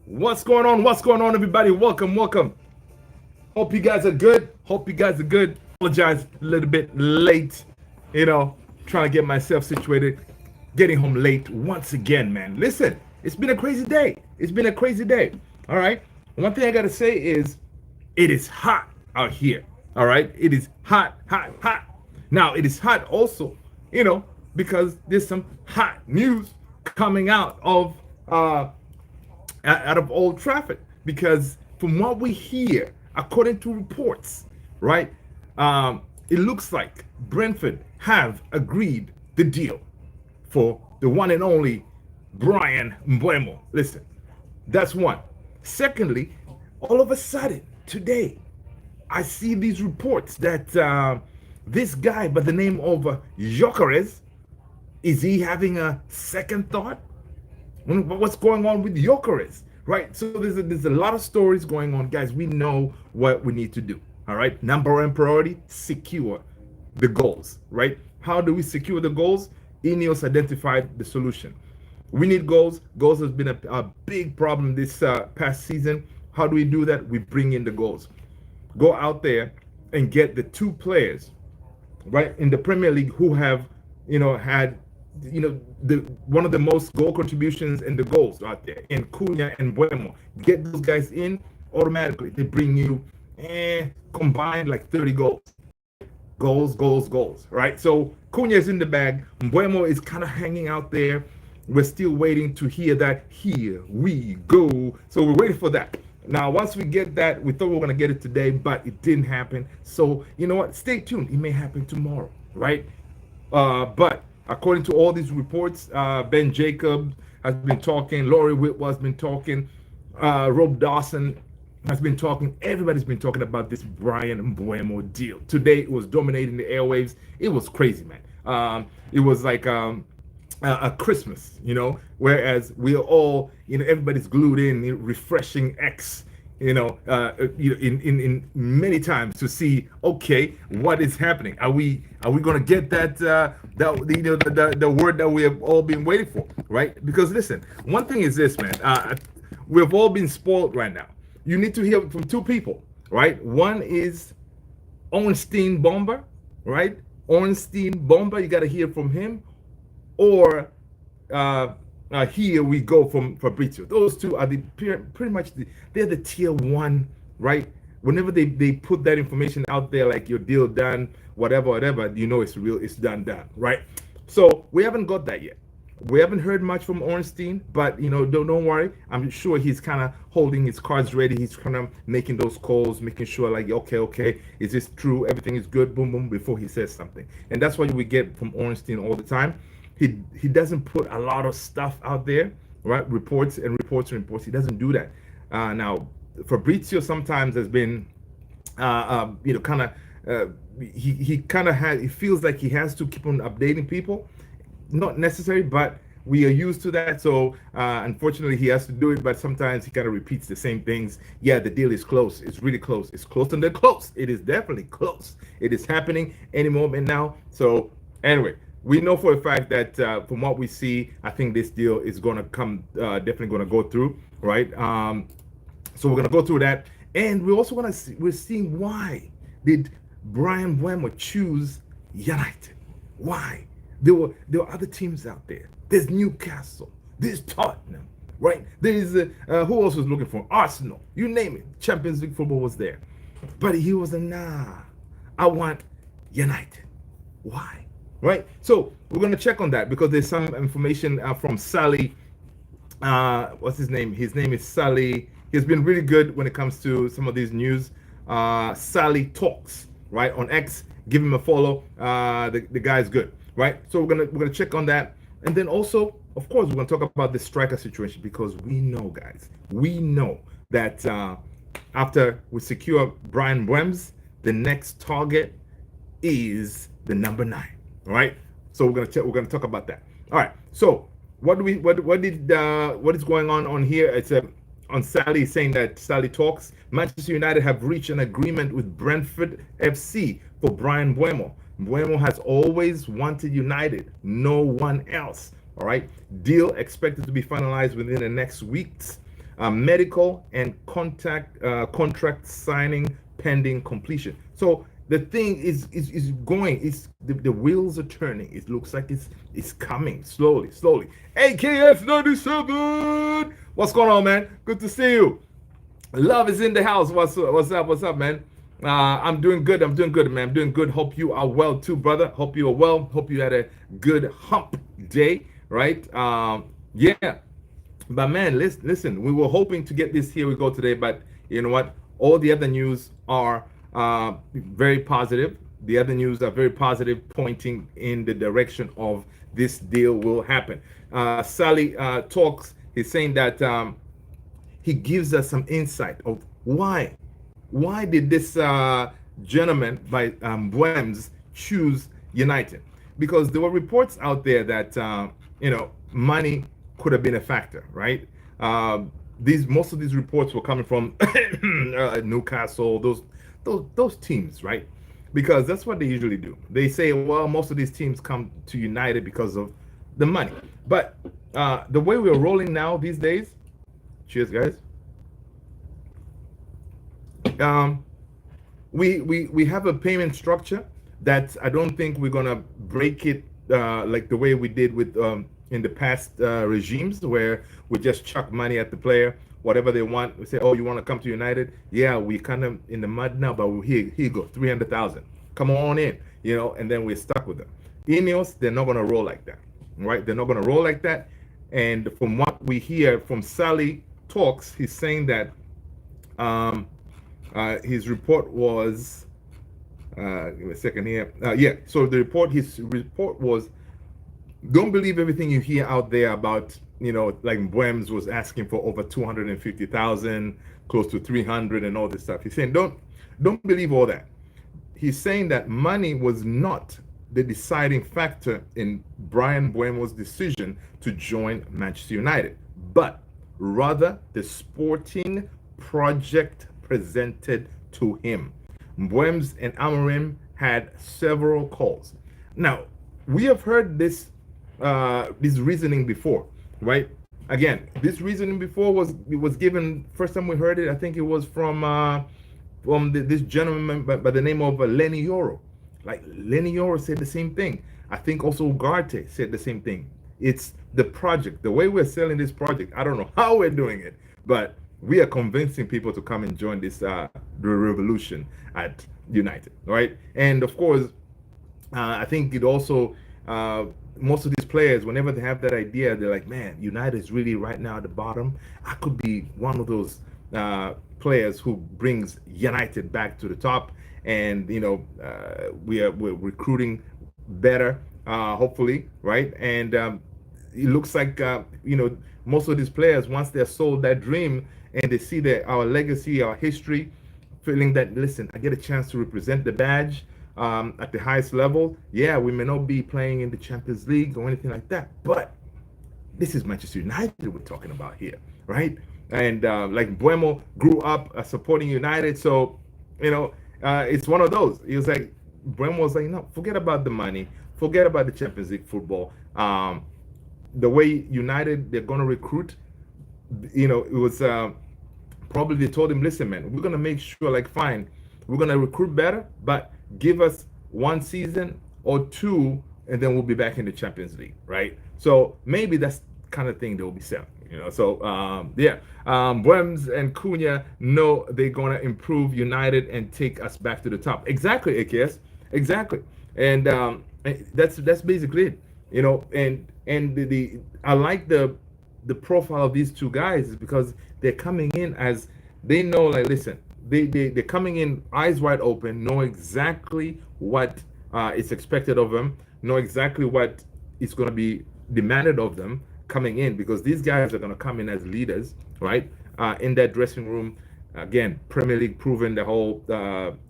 What's going on? What's going on, everybody? Welcome, welcome. Hope you guys are good. Hope you guys are good. Apologize a little bit late, trying to get myself situated, getting home late once again, man. Listen, it's been a crazy day. It's been a crazy day. All right. One thing I got to say is it is hot out here. All right. It is hot, hot, hot. Now, it is hot also, because there's some hot news coming out of Old Trafford, because from what we hear, according to reports, right, it looks like Brentford have agreed the deal for the one and only Brian Mbeumo. Listen, that's one. Secondly, all of a sudden today, I see these reports that this guy by the name of Gyokeres, is he having a second thought? What's going on with Gyokeres, right? So there's a lot of stories going on, guys. We know what we need to do. All right, number one priority: secure the goals. Right? How do we secure the goals? Ineos identified the solution. We need goals. Goals has been a big problem this past season. How do we do that? We bring in the goals. Go out there and get the two players, right, in the Premier League who have, had the one of the most goal contributions and the goals out there in Cunha and Bumo. Get those guys in automatically. They bring you combined like 30 goals. Goals, right? So Cunha is in the bag. Mbeumo is kind of hanging out there. We're still waiting to hear that. Here we go. So we're waiting for that. Now, once we get that, we thought we were going to get it today, but it didn't happen. So, you know what? Stay tuned. It may happen tomorrow, right? But according to all these reports, Ben Jacobs has been talking, Laurie Whitwell has been talking, Rob Dawson has been talking. Everybody's been talking about this Brian Mbeumo deal. Today, it was dominating the airwaves. It was crazy, man. It was like a Christmas, whereas we are all, everybody's glued in, refreshing X, in many times to see, okay, what is happening? Are we going to get the word that we have all been waiting for, right? Because listen, one thing is this, man, we've all been spoiled right now. You need to hear from two people, right? One is Ornstein Bomber, right? Ornstein Bomber, you got to hear from him, or here we go from Fabrizio. Those two are pretty much they're the tier one, right? Whenever they put that information out there, like your deal done, whatever, it's real, it's done, right? So we haven't got that yet. We haven't heard much from Ornstein, but don't worry. I'm sure he's kind of holding his cards ready. He's kind of making those calls, making sure like, okay, is this true? Everything is good, boom, boom, before he says something. And that's what we get from Ornstein all the time. He doesn't put a lot of stuff out there, right? Reports. He doesn't do that. Now, Fabrizio sometimes has been, kind of, he kind of has. It feels like he has to keep on updating people. Not necessary, but we are used to that. So unfortunately, he has to do it. But sometimes he kind of repeats the same things. Yeah, the deal is close. It's really close. It's close and they're close. It is definitely close. It is happening any moment now. So anyway. We know for a fact that from what we see, I think this deal is going to come, definitely going to go through, right? So we're going to go through that. And we're also going to see, we're seeing why did Brian Mbeumo choose United? Why? There were other teams out there. There's Newcastle. There's Tottenham, right? There's, who else was looking for? Arsenal. You name it. Champions League football was there. But he was I want United. Why? Right, so we're going to check on that because there's some information from Sally. What's his name? His name is Sally. He's been really good when it comes to some of these news. Sally Talks, right, on X. Give him a follow. The guy's good, right? So we're gonna check on that, and then also, of course, we're gonna talk about the striker situation because we know, guys, that after we secure Brian Mbeumo, the next target is the number 9. All right, so we're gonna talk about that. All right, so what is going on here? It's on Sally saying that Sally Talks. Manchester United have reached an agreement with Brentford FC for Brian Mbeumo. Mbeumo has always wanted United, no one else. All right, deal expected to be finalized within the next weeks. medical and contract signing pending completion. So the thing is going. It's the wheels are turning. It looks like it's coming slowly, slowly. AKS 97. What's going on, man? Good to see you. Love is in the house. What's up? What's up, man? I'm doing good. I'm doing good, man. I'm doing good. Hope you are well too, brother. Hope you are well. Hope you had a good hump day, right? Yeah. But man, listen. We were hoping to get this here we go today, but you know what? All the other news are very positive. The other news are very positive, pointing in the direction of this deal will happen. Sally talks. He's saying that. He gives us some insight of why did this gentleman by Mbeumo choose United? Because there were reports out there that money could have been a factor, right? These most of these reports were coming from Newcastle, those teams, right? Because that's what they usually do. They say, well, most of these teams come to United because of the money. But the way we're rolling now these days, cheers, guys. We have a payment structure that I don't think we're gonna break it like the way we did with in the past regimes, where we just chuck money at the player, whatever they want. We say, oh, you want to come to United? Yeah, we kind of in the mud now, but here you go, 300,000. Come on in, and then we're stuck with them. Ineos, they're not gonna roll like that, right? They're not gonna roll like that. And from what we hear from Sally talks, he's saying that his report was give me a second here. So his report was, don't believe everything you hear out there about, like Mbeumo was asking for over 250,000, close to 300 and all this stuff. He's saying don't believe all that. He's saying that money was not the deciding factor in Brian Mbeumo's decision to join Manchester United, but rather the sporting project presented to him. Mbeumo and Amorim had several calls. Now, we have heard this reasoning before, right? Again, this reasoning before was given, first time we heard it, I think it was from this gentleman by the name of Lenny Yoro. Like Lenny Yoro said the same thing. I think also Ugarte said the same thing. It's the project, the way we're selling this project. I don't know how we're doing it, but we are convincing people to come and join this the revolution at United, right? And of course, I think it also most of these players, whenever they have that idea, they're like, man, United is really right now at the bottom. I could be one of those players who brings United back to the top. And we're recruiting better, hopefully, right? And it looks like most of these players, once they're sold that dream and they see that our legacy, our history, feeling that, listen, I get a chance to represent the badge at the highest level. Yeah, we may not be playing in the Champions League or anything like that, but this is Manchester United we're talking about here, right? And like Bumo grew up supporting United, so it's one of those. He was like, Brem was like, no, forget about the money, forget about the Champions League football. The way United, they're going to recruit, it was probably they told him, listen, man, we're going to make sure, like, fine, we're going to recruit better, but give us one season or two, and then we'll be back in the Champions League, right? So maybe that's the kind of thing they'll be selling. So Buems and Cunha know they're gonna improve United and take us back to the top. Exactly, AKS. Exactly, and that's basically it. And the I like the profile of these two guys is because they're coming in as they know, like, listen, they're coming in eyes wide open, know exactly what is expected of them, know exactly what is going to be demanded of them coming in, because these guys are going to come in as leaders, right? In that dressing room, again, Premier League proven the whole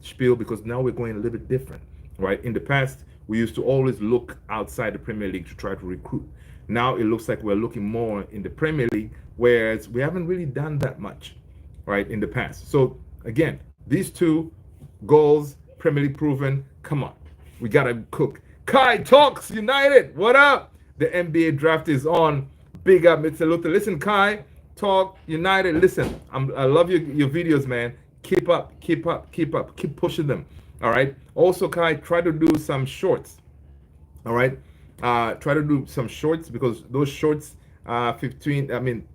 spiel, because now we're going a little bit different, right? In the past, we used to always look outside the Premier League to try to recruit. Now it looks like we're looking more in the Premier League, whereas we haven't really done that much, right, in the past. So again, these two goals, Premier League proven. Come on, we gotta cook. Kai Talks United, what up? The NBA draft is on. Big up, Mr. Luther. Listen, Kai, Talk United. Listen, I love your videos, man. Keep up, keep up, keep up, keep pushing them. All right. Also, Kai, try to do some shorts. All right. Try to do some shorts because those shorts, 15. I mean,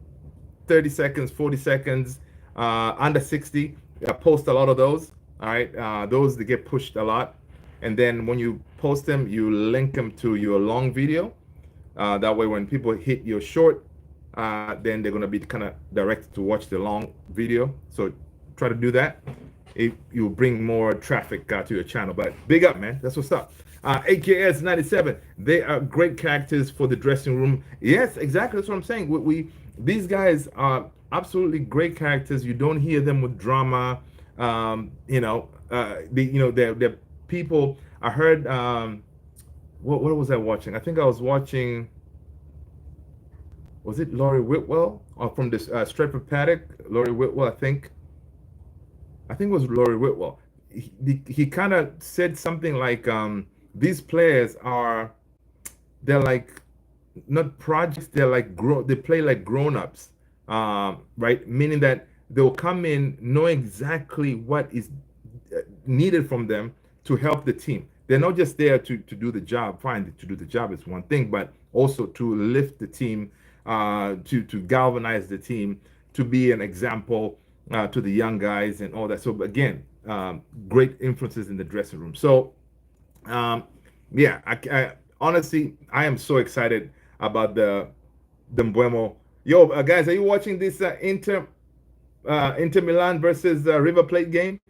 30 seconds, 40 seconds, under 60. Post a lot of those. All right. Those that get pushed a lot. And then when you post them, you link them to your long video. That way, when people hit your short, then they're going to be kind of directed to watch the long video. So try to do that. You bring more traffic to your channel. But big up, man. That's what's up. AKS 97. They are great characters for the dressing room. Yes, exactly. That's what I'm saying. These guys are absolutely great characters. You don't hear them with drama. They're people. I heard. What was I watching? I think I was watching. Was it Laurie Whitwell from this Stratford Paddock? Laurie Whitwell, I think. I think it was Laurie Whitwell. He kind of said something like, "These players they're like not projects. They're like they play like grown-ups, right? Meaning that they'll come in knowing exactly what is needed from them to help the team. They're not just there to do the job. Fine, to do the job is one thing, but also to lift the team, to galvanize the team, to be an example to the young guys and all that. So again, great influences in the dressing room. So yeah, I honestly I am so excited about the Mbeumo. Yo, guys, are you watching this Inter Milan versus River Plate game?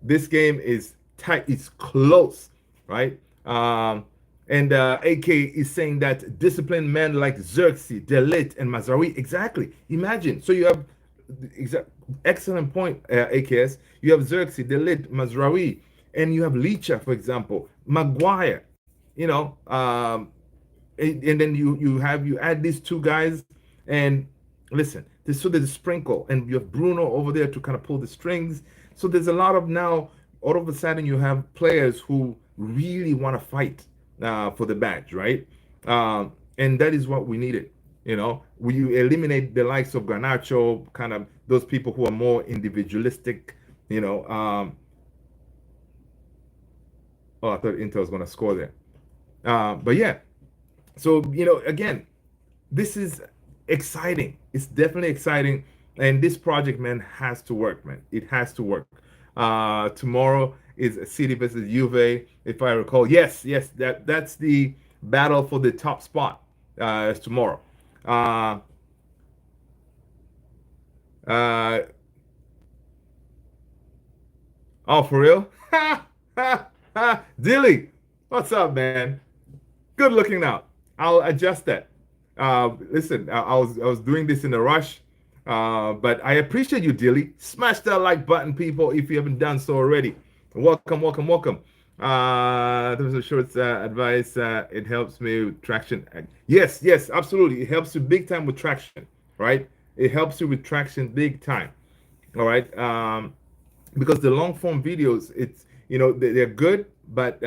This game is tight. It's close, right? And AK is saying that disciplined men like Xerxes, Delit, and Mazraoui. Exactly. Imagine. So you have excellent point, AKS. You have Xerxes, Delit, Mazraoui, and you have Licha, for example, Maguire. You know, and then you add these two guys, and listen. So there's a sprinkle, and you have Bruno over there to kind of pull the strings. So there's a lot of now. All of a sudden, you have players who really want to fight for the badge, right? And that is what we needed. You know, you eliminate the likes of Garnacho, kind of those people who are more individualistic. You know, oh, I thought Inter was going to score there, but yeah. So again, this is exciting. It's definitely exciting, and this project, man, has to work, man. It has to work. Tomorrow is City versus Juve, if I recall. Yes, that's the battle for the top spot. Is tomorrow. Uh, oh, for real? Dilly, what's up, man? Good looking out. I'll adjust that. Listen, I was doing this in a rush, but I appreciate you, Dilly. Smash that like button, people, if you haven't done so already. Welcome, welcome, welcome. There's a short advice. It helps me with traction. Yes, yes, absolutely. It helps you big time with traction, right? It helps you with traction big time. All right. Because the long form videos, it's they're good, but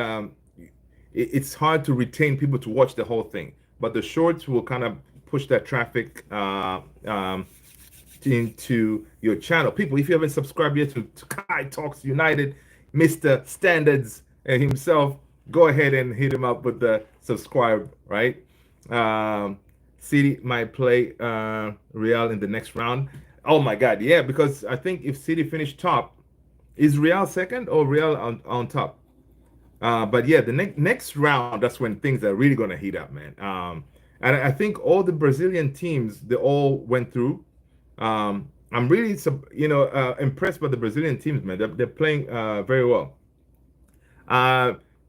it's hard to retain people to watch the whole thing. But the shorts will kind of push that traffic into your channel. People, if you haven't subscribed yet to Kai Talks United, Mr. Standards himself, go ahead and hit him up with the subscribe, right? City might play Real in the next round. Oh my God, yeah, because I think if City finish top, is Real second or Real on top? But yeah, the next round, that's when things are really going to heat up, man. And I think all the Brazilian teams, they all went through. I'm really, impressed by the Brazilian teams, man. They're playing very well.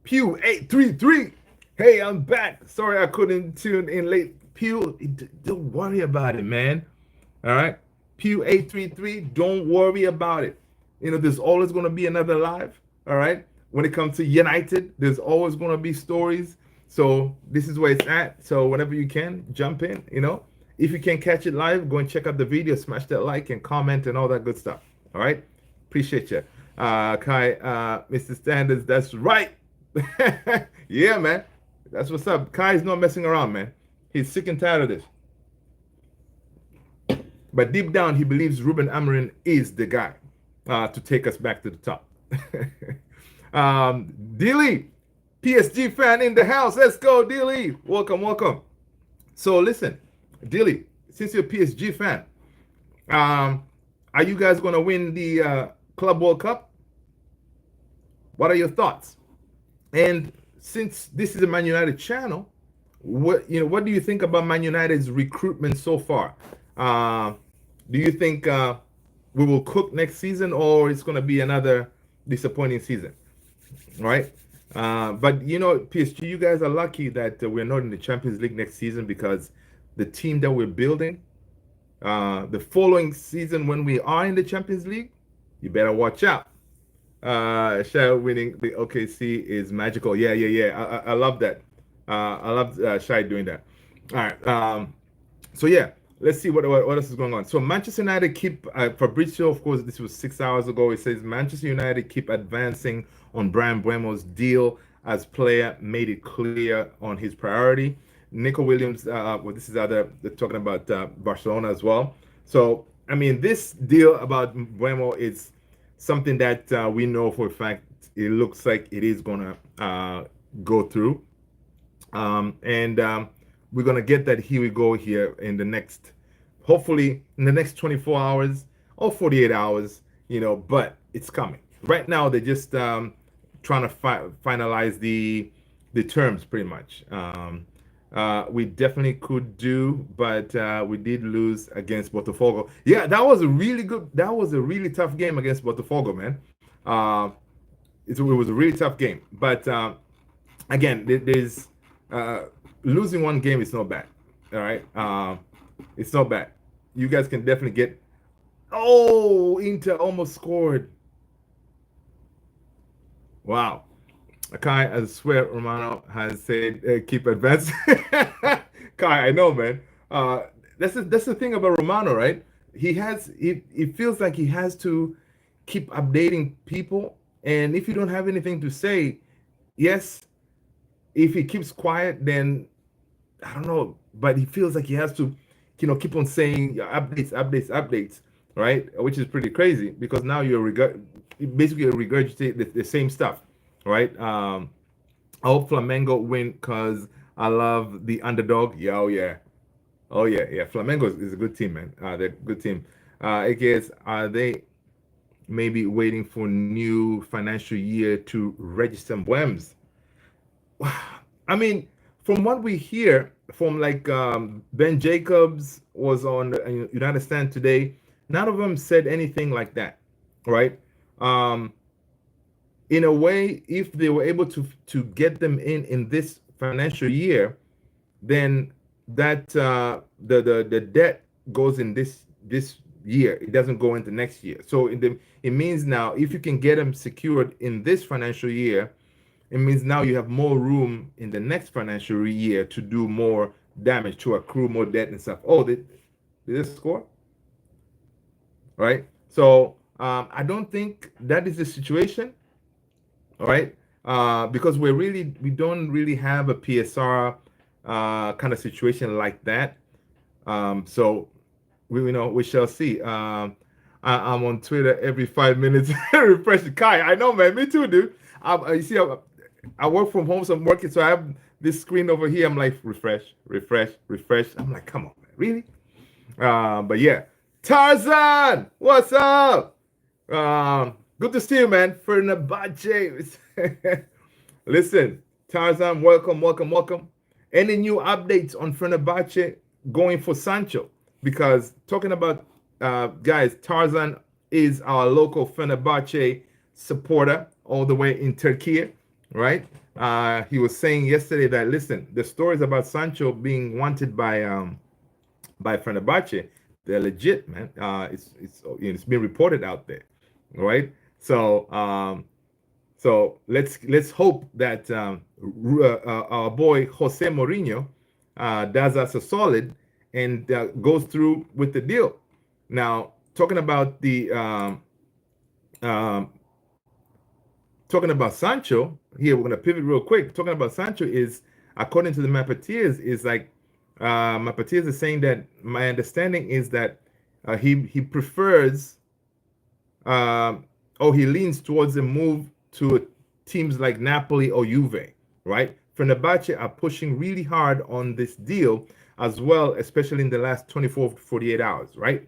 Pew 833. Hey, I'm back. Sorry I couldn't tune in late. Pew, don't worry about it, man. All right. Pew 833. Don't worry about it. There's always going to be another live. All right. When it comes to United, there's always going to be stories. So this is where it's at. So whenever you can, jump in. If you can't catch it live, go and check out the video, smash that like and comment and all that good stuff. All right? Appreciate you. Kai, Mr. Standards, that's right. Yeah, man. That's what's up. Kai's not messing around, man. He's sick and tired of this. But deep down, he believes Ruben Amorim is the guy to take us back to the top. Dilly, PSG fan in the house. Let's go, Dilly. Welcome, welcome. So listen, Dilly, since you're a PSG fan, um, are you guys going to win the Club World Cup? What are your thoughts? And since this is a Man United channel, what do you think about Man United's recruitment so far? Do you think we will cook next season, or it's going to be another disappointing season? Right? But PSG, you guys are lucky that we're not in the Champions League next season, because the team that we're building, the following season when we are in the Champions League, you better watch out. Shai winning the OKC is magical. Yeah, yeah, yeah. I love that. I love Shai doing that. All right. So yeah, let's see what else is going on. So Manchester United keep Fabrizio. Of course, this was 6 hours ago. It says Manchester United keep advancing on Brian Mbeumo's deal as player made it clear on his priority. Nico Williams. Well, this is they're talking about Barcelona as well. So I mean, this deal about Mbeumo is something that we know for a fact. It looks like it is gonna go through. And we're gonna get that here we go here in the next, hopefully in the next 24 hours or 48 hours, but it's coming. Right now they're just trying to finalize the terms pretty much. We definitely could do, but we did lose against Botafogo. Yeah, that was a really tough game against Botafogo, man. It was a really tough game, but again, there's losing one game is not bad. All right, it's not bad. You guys can definitely get. Oh, Inter almost scored. Wow. Kai, I swear, Romano has said keep advancing. Kai, I know, man. That's the thing about Romano, right? It feels like he has to keep updating people, and if you don't have anything to say, yes, if he keeps quiet, then I don't know, but he feels like he has to, keep on saying updates, updates, updates, right? Which is pretty crazy, because now basically regurgitate the same stuff, right? I hope Flamengo win because I love the underdog. Yeah, oh yeah, yeah. Flamengo is a good team, man. They're a good team. AKS, are they maybe waiting for new financial year to register Mbwems? I mean, from what we hear from like Ben Jacobs was on United Stand today, none of them said anything like that, right? In a way, if they were able to get them in this financial year, then that the debt goes in this year. It doesn't go into next year. So it means now, if you can get them secured in this financial year, it means now you have more room in the next financial year to do more damage, to accrue more debt and stuff. Oh, did they score? Right? So I don't think that is the situation. All right? Because we don't really have a PSR kind of situation like that. So we shall see. I'm on Twitter every 5 minutes. Refresh the Kai. I know, man. Me too, dude. You see, I work from home, so I'm working. So I have this screen over here. I'm like, refresh, refresh, refresh. I'm like, come on, man. Really? But yeah. Tarzan, what's up? Good to see you, man. Fernabache. Listen, Tarzan, welcome, welcome, welcome. Any new updates on Fenerbahce going for Sancho? Because talking about guys, Tarzan is our local Fenerbahce supporter all the way in Turkey, right? He was saying yesterday that, listen, the stories about Sancho being wanted by Fenerbahce, they're legit, man. It's been reported out there, right? So let's hope that our boy Jose Mourinho does us a solid and goes through with the deal. Now, talking about talking about Sancho here, we're gonna pivot real quick. Talking about Sancho is, according to the Mapateers, is like Mapateers is saying that my understanding is that He prefers he leans towards a move to teams like Napoli or Juve, right? Fenerbahce are pushing really hard on this deal as well, especially in the last 24 to 48 hours, right?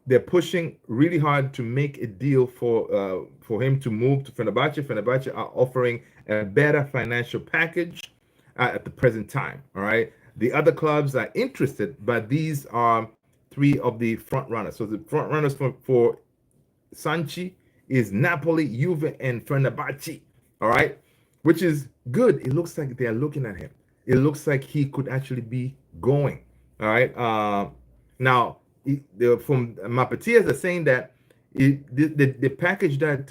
They're pushing really hard to make a deal for him to move to Fenerbahce. Fenerbahce are offering a better financial package at the present time. All right, the other clubs are interested, but these are three of the front runners. So the front runners for Sanchi is Napoli, Juve, and Fenerbahce. All right, which is good. It looks like they are looking at him. It looks like he could actually be going. All right. Now, from Mapatias are saying that the package that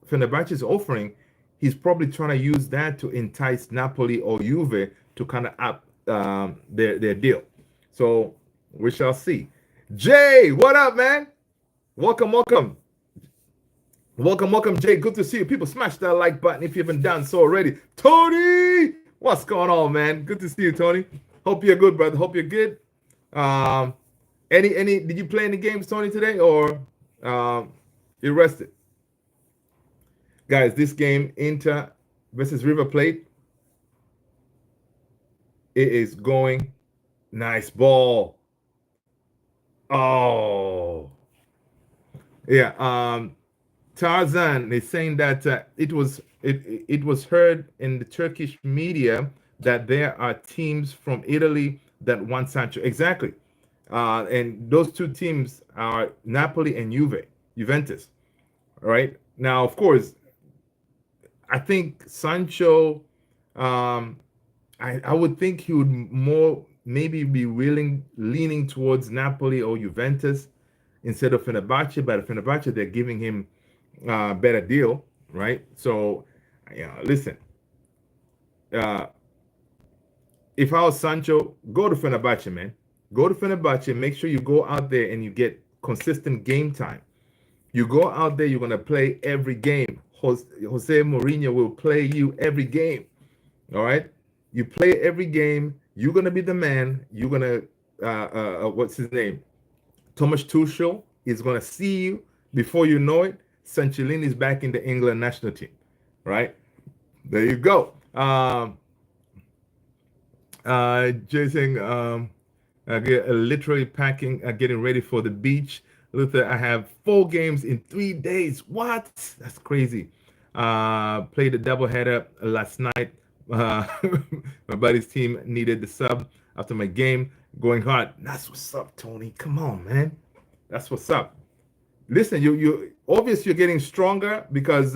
Fenerbahce is offering, he's probably trying to use that to entice Napoli or Juve to kind of up their deal. So we shall see. Jay, what up, man? Welcome, welcome. Welcome, welcome, Jay. Good to see you. People, smash that like button if you haven't done so already. Tony, what's going on, man? Good to see you, Tony. Hope you're good, brother. Hope you're good. Um, any? Did you play any games, Tony, today, or you rested? Guys, this game, Inter versus River Plate, it is going. Nice ball. Oh, yeah. Tarzan is saying that it was heard in the Turkish media that there are teams from Italy that want Sancho. Exactly, and those two teams are Napoli and Juventus. All right. Now, of course, I think Sancho. Um, I would think he would more maybe be willing leaning towards Napoli or Juventus instead of Fenerbahce. But Fenerbahce, they're giving him better deal, right? So, listen, uh, if I was Sancho, go to Fenerbahce, man. Go to Fenerbahce. Make sure you go out there and you get consistent game time. You go out there, you're gonna play every game. Jose Mourinho will play you every game. All right, you play every game. You're gonna be the man. You're gonna what's his name? Thomas Tuchel is gonna see you before you know it. Sanchez is back in the England national team, right? There you go. Jason, literally packing, getting ready for the beach. Luther, I have 4 games in 3 days. What? That's crazy. Played a doubleheader last night. My buddy's team needed the sub after my game. Going hard. That's what's up, Tony. Come on, man. That's what's up. Listen, you obviously you're getting stronger because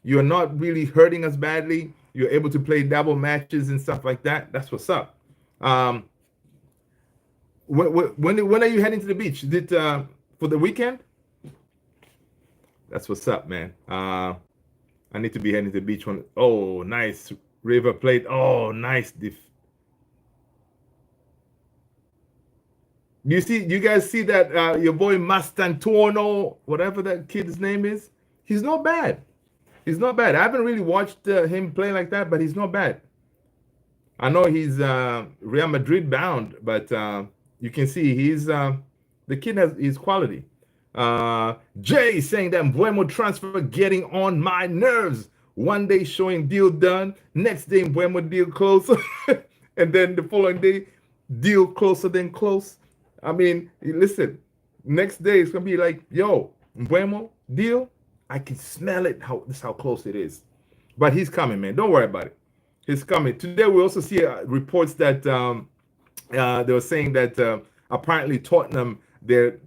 you're not really hurting us badly. You're able to play double matches and stuff like that. That's what's up. Um, when are you heading to the beach? Did for the weekend? That's what's up, man. I need to be heading to the beach one. Oh, nice River Plate. Oh, nice. You guys see that your boy Mastantuono, whatever that kid's name is? He's not bad. He's not bad. I haven't really watched him play like that, but he's not bad. I know he's Real Madrid bound, but you can see the kid has his quality. Jay saying that Mbeumo transfer getting on my nerves. One day showing deal done, next day Mbeumo deal closer, and then the following day deal closer than close. I mean, listen, next day it's gonna be like, yo, Mbeumo deal. I can smell it. This how close it is. But he's coming, man. Don't worry about it. He's coming. Today we also see reports that they were saying that apparently Tottenham they're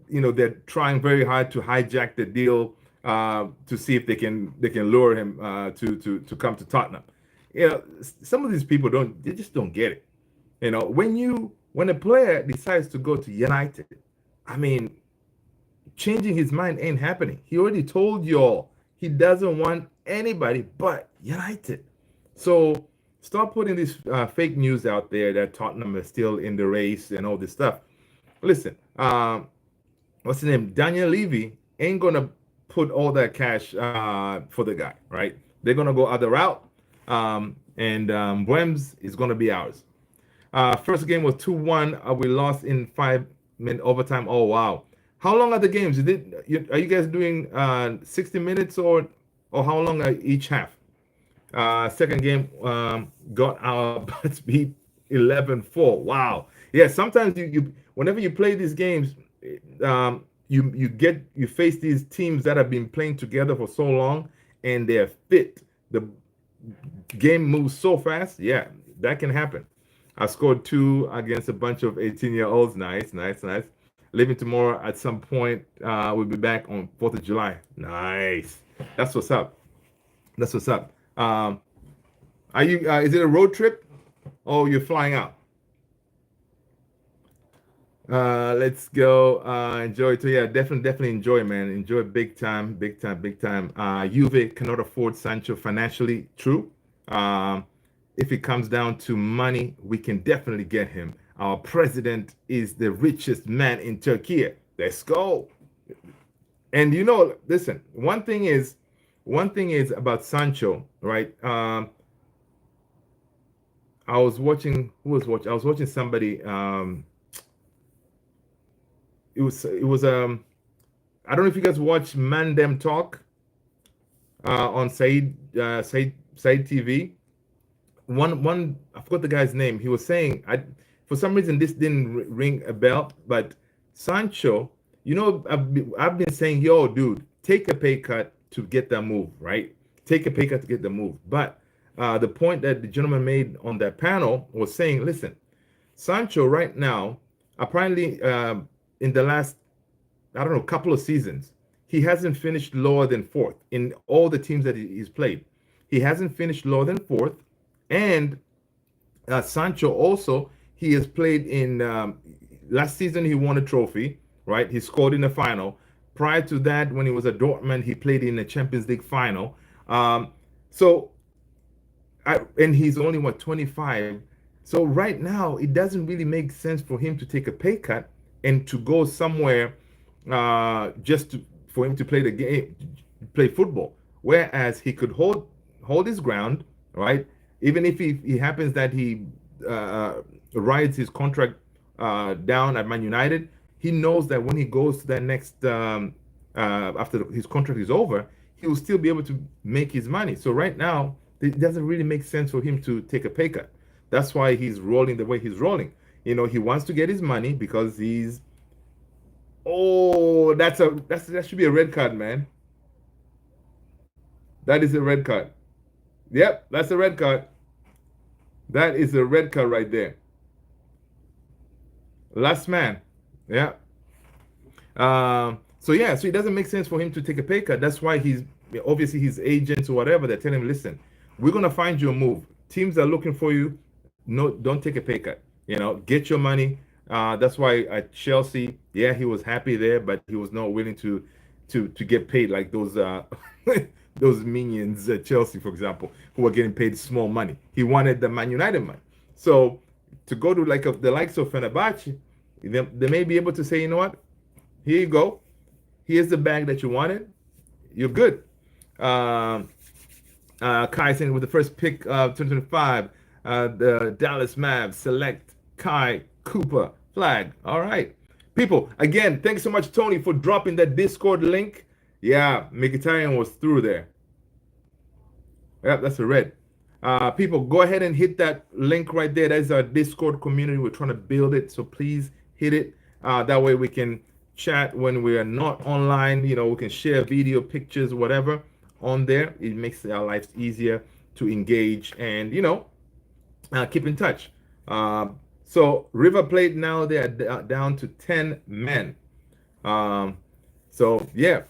trying very hard to hijack the deal to see if they can lure him to come to Tottenham. Some of these people just don't get it. When a player decides to go to United, I mean, changing his mind ain't happening. He already told y'all he doesn't want anybody but United. So stop putting this fake news out there that Tottenham is still in the race and all this stuff. Listen, what's his name? Daniel Levy ain't gonna put all that cash for the guy, right? They're gonna go other route, and Buems is gonna be ours. First game was 2-1. We lost in 5 minute overtime. Oh wow! How long are the games? Are you guys doing 60 minutes or how long are each half? Second game got our butts beat 11-4. Wow. Yeah, sometimes you whenever you play these games, you face these teams that have been playing together for so long and they're fit. The game moves so fast. Yeah, that can happen. I scored two against a bunch of 18-year-olds. Nice, nice, nice. Leaving tomorrow at some point. We'll be back on 4th of July. Nice. That's what's up. That's what's up. Are you? Is it a road trip? Oh, you're flying out. Let's go. Enjoy it. So yeah, definitely enjoy, man. Enjoy big time, big time, big time. Juve cannot afford Sancho financially. True. Um, if it comes down to money, we can definitely get him. Our president is the richest man in Turkey. Let's go. And listen. One thing is about Sancho, right? I was watching. Who was watching? I was watching somebody. It was. I don't know if you guys watch Mandem Talk on Said TV. One I forgot the guy's name. He was saying, I for some reason this didn't ring a bell, but Sancho, I've been saying, yo, dude, take a pay cut to get that move, right? Take a pay cut to get the move. But the point that the gentleman made on that panel was saying, listen, Sancho right now, apparently in the last, I don't know, couple of seasons, he hasn't finished lower than fourth in all the teams that he's played. He hasn't finished lower than fourth. And Sancho also, he has played in, last season he won a trophy, right? He scored in the final. Prior to that, when he was at Dortmund, he played in the Champions League final. So and he's only 25. So right now, it doesn't really make sense for him to take a pay cut and to go somewhere for him to play the game, play football. Whereas he could hold his ground, right? Even if he happens that he rides his contract down at Man United, he knows that when he goes to that next after his contract is over, he will still be able to make his money. So right now, it doesn't really make sense for him to take a pay cut. That's why he's rolling the way he's rolling. He wants to get his money because he's. Oh, that should be a red card, man. That is a red card. Yep, that's a red card. That is a red card right there. Last man. Yeah. So yeah, so it doesn't make sense for him to take a pay cut. That's why he's obviously his agents or whatever, they're telling him, listen, we're gonna find you a move. Teams are looking for you. No, don't take a pay cut. Get your money. That's why at Chelsea, yeah, he was happy there, but he was not willing to get paid like those those minions at Chelsea, for example, who were getting paid small money. He wanted the Man United money. So to go to the likes of Fenerbahce, they may be able to say, you know what, here you go. Here's the bag that you wanted. You're good. Kai saying with the first pick of 2025, the Dallas Mavs select Kai Cooper flag. All right. People, again, thanks so much, Tony, for dropping that Discord link. Yeah, Mkhitaryan was through there. Yep, that's a red. People, go ahead and hit that link right there. That is our Discord community. We're trying to build it, so please hit it. That way we can chat when we are not online. We can share video, pictures, whatever on there. It makes our lives easier to engage and keep in touch. So River Plate now they're down to 10 men. So yeah,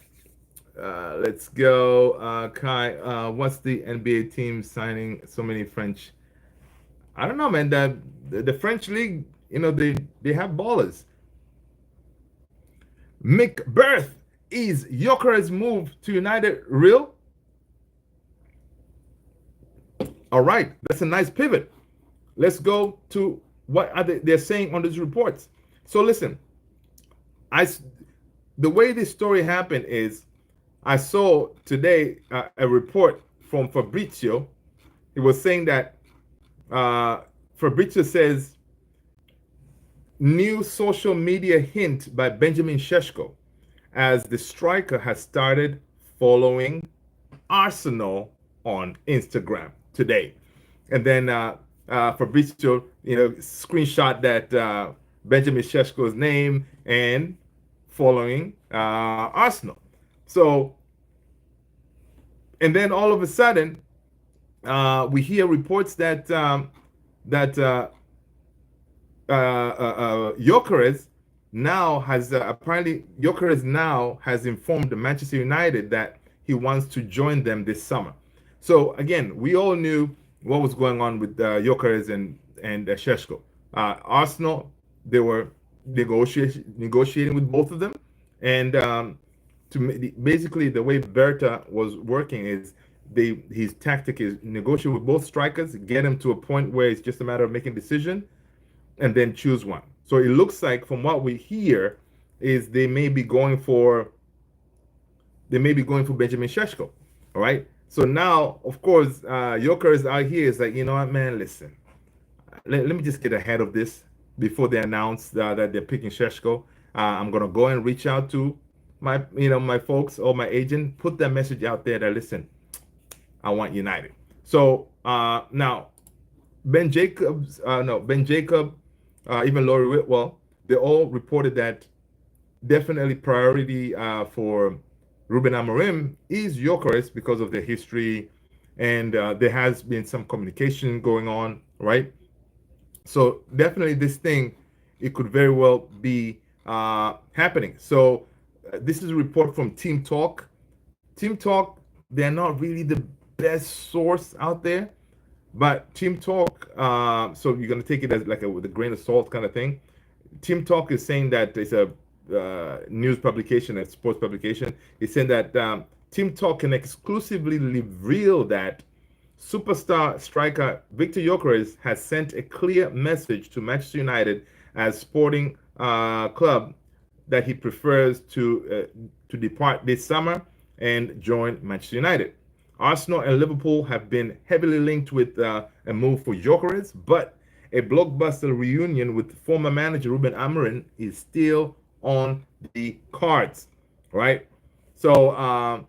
let's go. Kai, what's the NBA team signing so many French? I don't know, man. The French league, they have ballers. McBirth, is Gyokeres move to United real? All right, that's a nice pivot. Let's go to what they're saying on these reports. So listen, the way this story happened is I saw today a report from Fabrizio. He was saying that Fabrizio says New social media hint by Benjamin Sheshko as the striker has started following Arsenal on Instagram today. And then Fabrizio, screenshot that Benjamin Sheshko's name and following Arsenal. So, and then all of a sudden, we hear reports that that Gyokeres now has apparently Gyokeres now has informed Manchester United that he wants to join them this summer. So again, we all knew what was going on with Gyokeres and Sheshko. Arsenal, they were negotiating with both of them, and basically the way Berta was working is his tactic is negotiate with both strikers, get him to a point where it's just a matter of making a decision, and then choose one. So it looks like, from what we hear, is they may be going for Benjamin Sheshko. All right. So now, of course, Joker's out here is like, you know what, man, listen, let me just get ahead of this before they announce that they're picking Sheshko. I'm gonna go and reach out to my folks or my agent, put that message out there that, listen, I want United. So now Ben Jacobs, no, Ben Jacob, even Laurie Whitwell, they all reported that definitely priority for Ruben Amorim is Gyökeres because of their history, and there has been some communication going on, right? So definitely this thing, it could very well be happening. So this is a report from Team Talk. Team Talk, they're not really the best source out there, but Team Talk, so you're gonna take it as like with a grain of salt kind of thing. Team Talk is saying that it's a news publication, a sports publication. It's saying that Team Talk can exclusively reveal that superstar striker Victor Gyökeres has sent a clear message to Manchester United as sporting club that he prefers to depart this summer and join Manchester United. Arsenal and Liverpool have been heavily linked with a move for Gyökeres, but a blockbuster reunion with former manager Ruben Amorim is still on the cards, right? So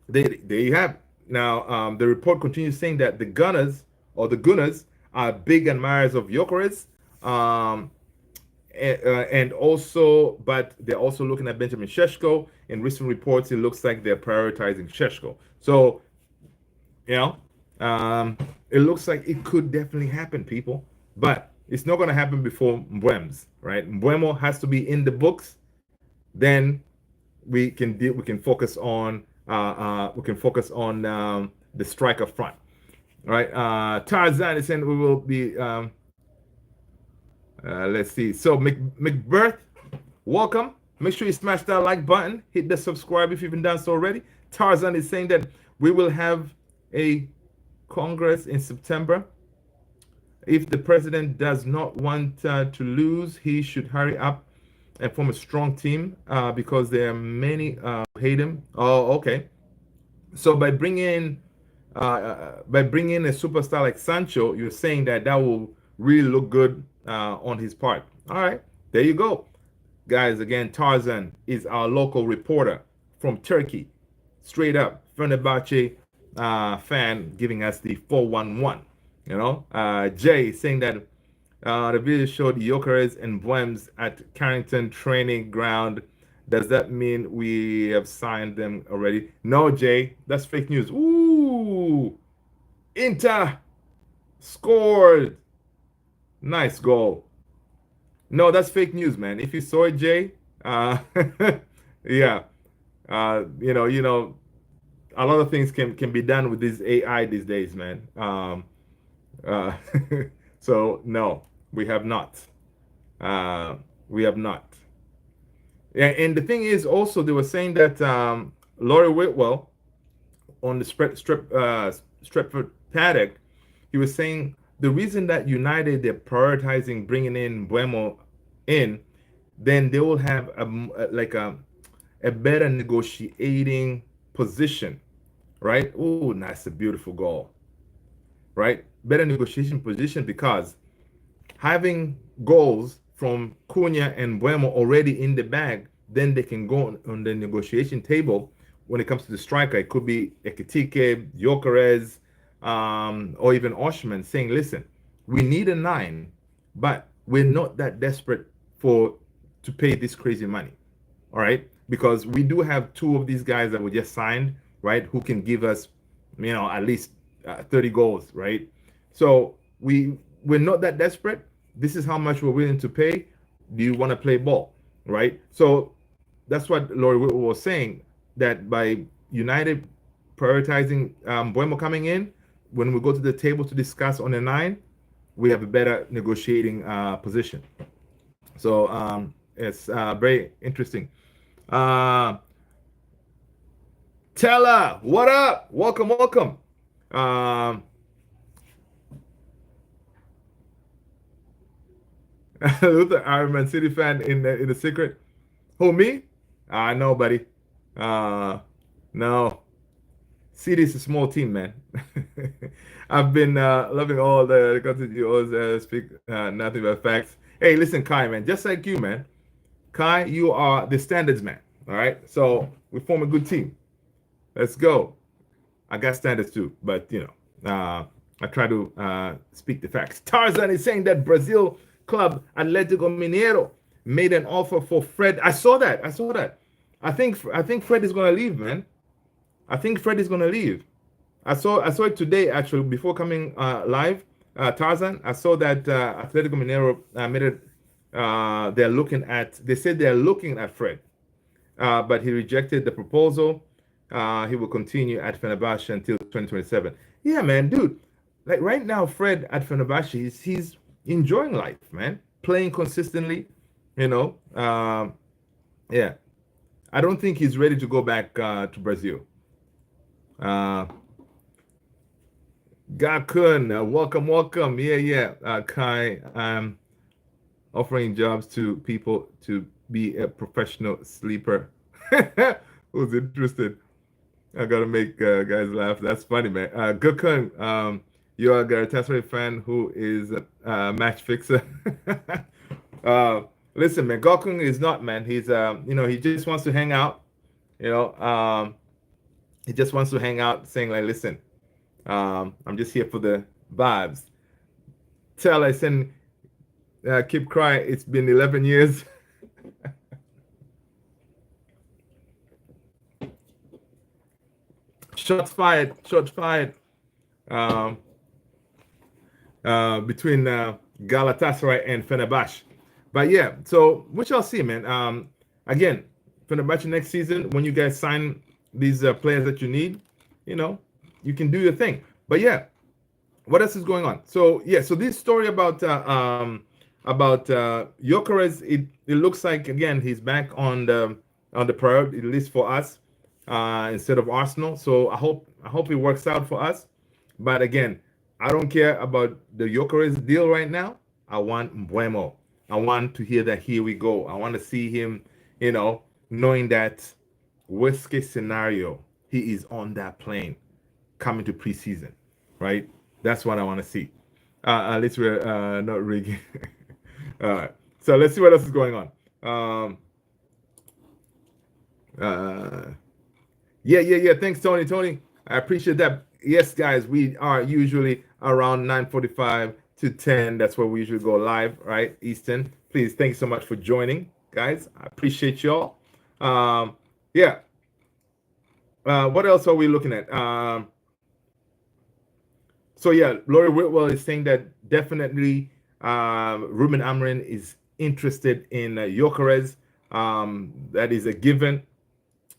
there you have it. Now the report continues saying that the Gunners are big admirers of Gyökeres, and also, but they're also looking at Benjamin Sheshko. In recent reports, it looks like they're prioritizing Sheshko. So, you know, it looks like it could definitely happen, people. But it's not going to happen before Mbeumo's, right? Mbeumo has to be in the books. Then we can focus on the striker front. All right. Tarzan is saying we will be. Let's see. So McBirth, welcome. Make sure you smash that like button. Hit the subscribe if you haven't done so already. Tarzan is saying that we will have a Congress in September. If the president does not want to lose, he should hurry up and form a strong team because there are many who hate him. Oh, okay. So by bringing a superstar like Sancho, you're saying that will really look good on his part. All right, there you go, guys. Again, Tarzan is our local reporter from Turkey, straight up Fenerbahce fan, giving us the 411. Jay saying that the video showed Gyökeres and Mbeumo at Carrington training ground. Does that mean we have signed them already? No, Jay, that's fake news. Ooh, Inter scored. Nice goal. No, that's fake news, man. If you saw it, Jay, yeah, a lot of things can be done with this AI these days, man. Uh, so no, we have not. We have not. And the thing is, also, they were saying that Laurie Whitwell on the Stretford Paddock, he was saying the reason that United, they're prioritizing bringing in Bumo in, then they will have a better negotiating position, right? Oh, that's a beautiful goal, right? Better negotiation position because having goals from Cunha and Buemo already in the bag, then they can go on the negotiation table when it comes to the striker. It could be Ekitike, Gyokeres, or even Oshman saying, listen, we need a nine, but we're not that desperate for to pay this crazy money. All right. Because we do have two of these guys that we just signed, right, who can give us, at least 30 goals, right? So we're not that desperate. This is how much we're willing to pay. Do you want to play ball, right? So that's what Laurie Whitwell was saying, that by United prioritizing Mbeumo coming in, when we go to the table to discuss on the nine, we have a better negotiating position. So it's very interesting. Uh, Tella, what up? Welcome, welcome. Um, Luther, Iron Man City fan in the secret. Who, me? No, buddy. Uh, no. City is a small team, man. I've been loving all the content you always speak nothing but facts. Hey, listen, Kai, man, just like you, man. Kai, you are the standards man. All right. So we form a good team. Let's go. I got standards too, but I try to speak the facts. Tarzan is saying that Brazil club Atletico Mineiro made an offer for Fred. I saw that. I think Fred is gonna leave, man. I think Fred is gonna leave. I saw it today actually before coming live. Tarzan, I saw that Atletico Mineiro made it. They said they're looking at Fred, but he rejected the proposal. He will continue at Fenerbahce until 2027. Yeah, man, dude. Like right now, Fred at Fenerbahce, he's enjoying life, man. Playing consistently, you know. Yeah, I don't think he's ready to go back to Brazil. Uh, Gakun, welcome, welcome. Yeah, yeah. Kai, offering jobs to people to be a professional sleeper. Who's interested? I gotta make guys laugh. That's funny, man. Gakun, you're a Galatasaray fan who is a match fixer. uh, Listen, man. Gakun is not, man. He's he just wants to hang out. You know, he just wants to hang out, saying like, listen. I'm just here for the vibes. Tell I send keep crying. It's been 11 years. Shots fired. Shots fired. Um, Between Galatasaray and Fenerbahce. But yeah, so we shall see, man. Again, Fenerbahce next season, when you guys sign these players that you need, you can do your thing. But yeah, what else is going on? So yeah, so this story about Gyokeres, it looks like again he's back on the priority list for us instead of Arsenal. So I hope it works out for us. But again, I don't care about the Gyokeres deal right now. I want Mbeumo. I want to hear that here we go. I want to see him, knowing that worst case scenario, he is on that plane coming to preseason, right? That's what I want to see. At least we're not rigging. All right. So let's see what else is going on. Yeah. Thanks, Tony. Tony, I appreciate that. Yes, guys, we are usually around 9:45 to 10. That's where we usually go live, right? Eastern. Please, thanks so much for joining, guys. I appreciate y'all. Yeah. What else are we looking at? So yeah, Laurie Whitwell is saying that definitely Ruben Amorim is interested in Gyokeres. That is a given.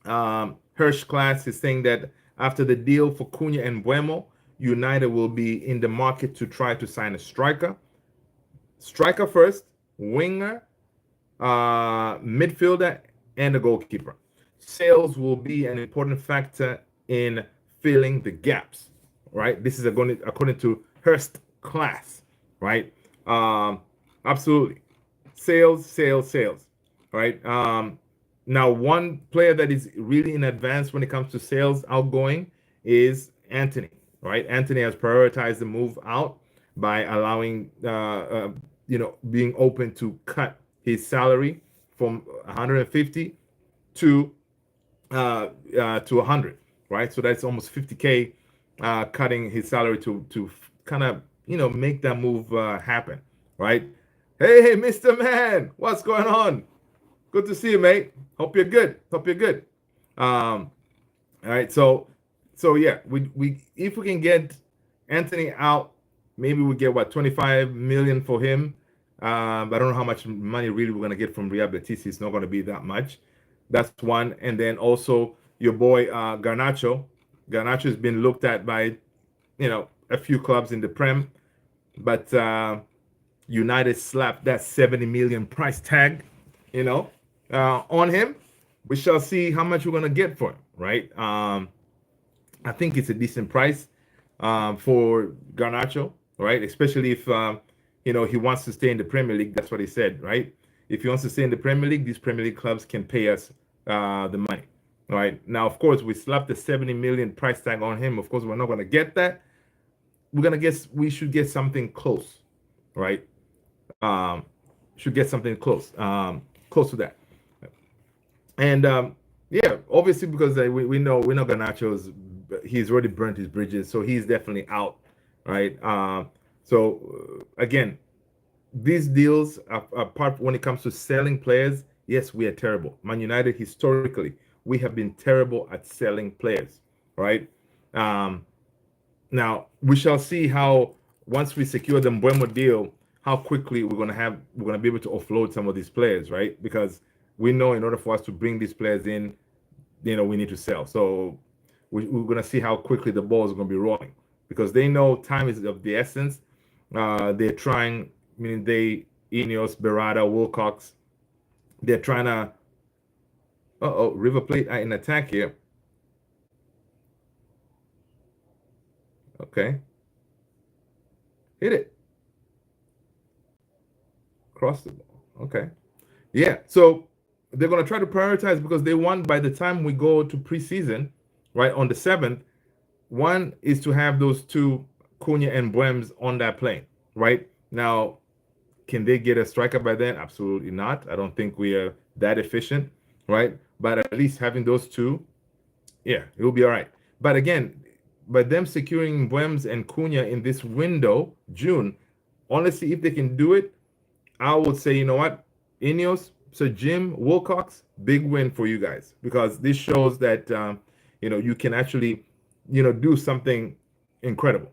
Hirsch Class is saying that after the deal for Cunha and Mbeumo, United will be in the market to try to sign a striker. Striker first, winger, midfielder, and a goalkeeper. Sales will be an important factor in filling the gaps, right? This is according to Hearst Class, right? Absolutely. Sales, right? Now, one player that is really in advance when it comes to sales outgoing is Anthony, right? Anthony has prioritized the move out by allowing being open to cut his salary from 150 to 100, right? So that's almost 50K, cutting his salary to kind of make that move happen, right? Hey, Mr. Man, what's going on? Good to see you, mate. Hope you're good. Hope you're good. Um, all right, so yeah, we if we can get Anthony out, maybe we get what 25 million for him. I don't know how much money really we're gonna get from Riyad Batista. It's not gonna be that much. That's one, and then also your boy Garnacho. Garnacho has been looked at by a few clubs in the Prem, but United slapped that 70 million price tag, on him. We shall see how much we're gonna get for him, right? I think it's a decent price for Garnacho, right? Especially if he wants to stay in the Premier League. That's what he said, right? If he wants to stay in the Premier League, these Premier League clubs can pay us the money, right? Now, of course, we slapped the 70 million price tag on him. Of course, we're not going to get that. We should get something close, right? Should get something close, close to that. And yeah, obviously because we know Garnacho's he's already burnt his bridges, so he's definitely out, right? So again, these deals, apart when it comes to selling players, yes, we are terrible. Man United historically, we have been terrible at selling players, right? Now we shall see how once we secure the Mbeumo deal, how quickly we're gonna be able to offload some of these players, right? Because we know in order for us to bring these players in, we need to sell. So we're gonna see how quickly the ball is gonna be rolling because they know time is of the essence. They're trying, meaning Ineos, Berrada, Wilcox, they're trying to. River Plate are in attack here. Okay, hit it, cross the ball. Okay, yeah. So they're gonna try to prioritize because they want by the time we go to preseason, right on the 7th, one is to have those two Cunha and Buems on that plane, right? Now, can they get a striker by then? Absolutely not. I don't think we are that efficient, right? But at least having those two, yeah, it will be all right. But again, by them securing Buems and Cunha in this window, June, honestly, if they can do it, I would say, you know what, Ineos, so Jim Wilcox, big win for you guys because this shows that you can actually do something incredible,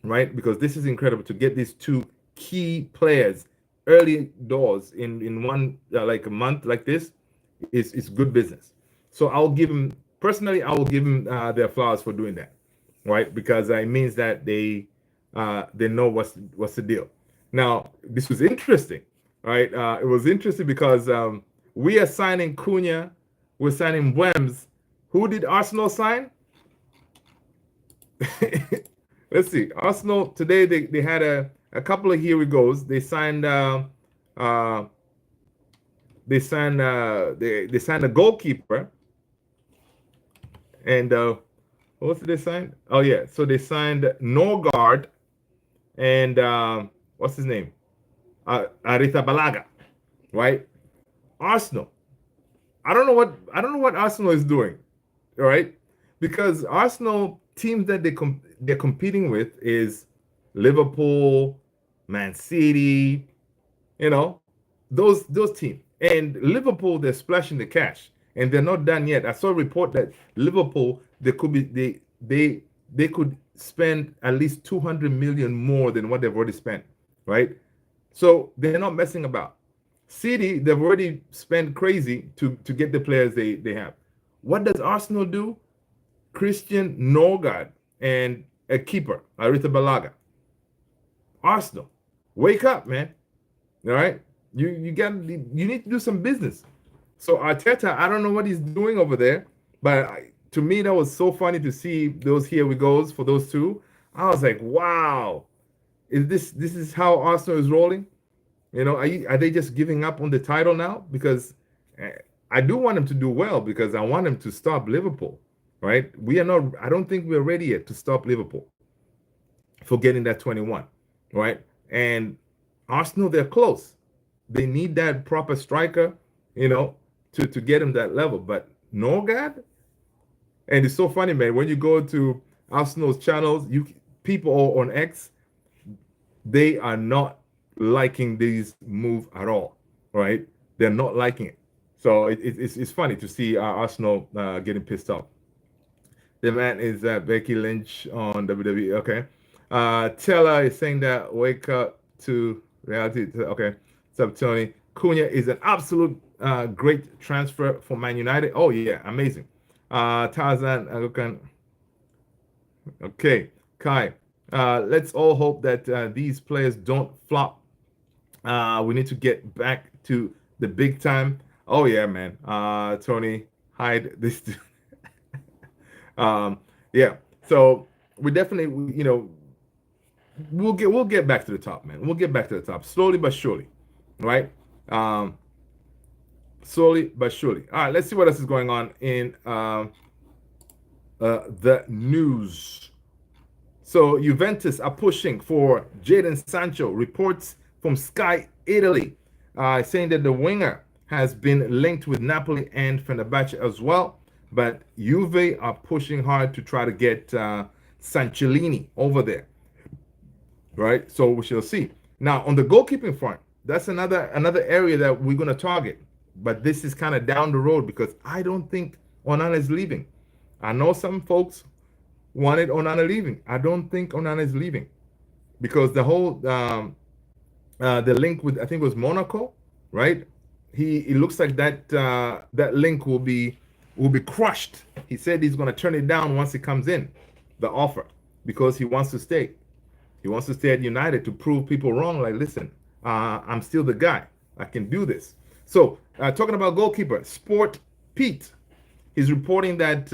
right? Because this is incredible to get these two key players early doors in one like a month like this is good business. So I'll give him personally. I will give him their flowers for doing that, right? Because it means that they know what's the deal. Now this was interesting, right? It was interesting because we are signing Cunha, we're signing Wems. Who did Arsenal sign? Let's see. Arsenal today they had a couple of here we goes. They signed uh they signed a goalkeeper and what did they sign? Oh yeah, so they signed Norgard and what's his name? Arita Balaga, right? Arsenal. I don't know what Arsenal is doing, all right? Because Arsenal teams that they're competing with is Liverpool, Man City, you know, those teams. And Liverpool, they're splashing the cash, and they're not done yet. I saw a report that Liverpool they could be they could spend at least 200 million more than what they've already spent, right? So they're not messing about. City, they've already spent crazy to get the players they have. What does Arsenal do? Christian Norgard and a keeper, Arita Balaga. Arsenal, wake up, man. All right, you need to do some business. So Arteta, I don't know what he's doing over there, but to me that was so funny to see those here we goes for those two. I was like, wow, is this is how Arsenal is rolling? Are they just giving up on the title now? Because I do want them to do well because I want them to stop Liverpool, right? We are not. I don't think we're ready yet to stop Liverpool for getting that 21, right? And Arsenal, they're close. They need that proper striker, you know, to get him that level. But Norgard, and it's so funny, man. When you go to Arsenal's channels, you people on X, they are not liking these move at all, right? They're not liking it. So it's funny to see Arsenal getting pissed off. The man is Becky Lynch on WWE. Okay. Teller is saying that wake up to reality. Okay. What's up, Tony? Cunha is an absolute great transfer for Man United. Oh, yeah. Amazing. Tarzan. Okay. Kai. Let's all hope that these players don't flop. We need to get back to the big time. Oh, yeah, man. Tony, hide this. Um, yeah. So we definitely, we'll get back to the top, man. We'll get back to the top slowly but surely, right? Um, Slowly but surely. All right. Let's see what else is going on in the news. So Juventus are pushing for Jadon Sancho. Reports from Sky Italy saying that the winger has been linked with Napoli and Fenerbahce as well. But Juve are pushing hard to try to get Sanchellini over there, right? So we shall see. Now on the goalkeeping front, that's another area that we're going to target. But this is kind of down the road because I don't think Onana is leaving. I know some folks wanted Onana leaving. I don't think Onana is leaving because the whole the link with I think it was Monaco, right? It looks like that link will be crushed. He said he's going to turn it down once it comes in, the offer, because he wants to stay. He wants to stay at United to prove people wrong. Like, listen, I'm still the guy. I can do this. So, talking about goalkeeper, Sport Pete, he's reporting that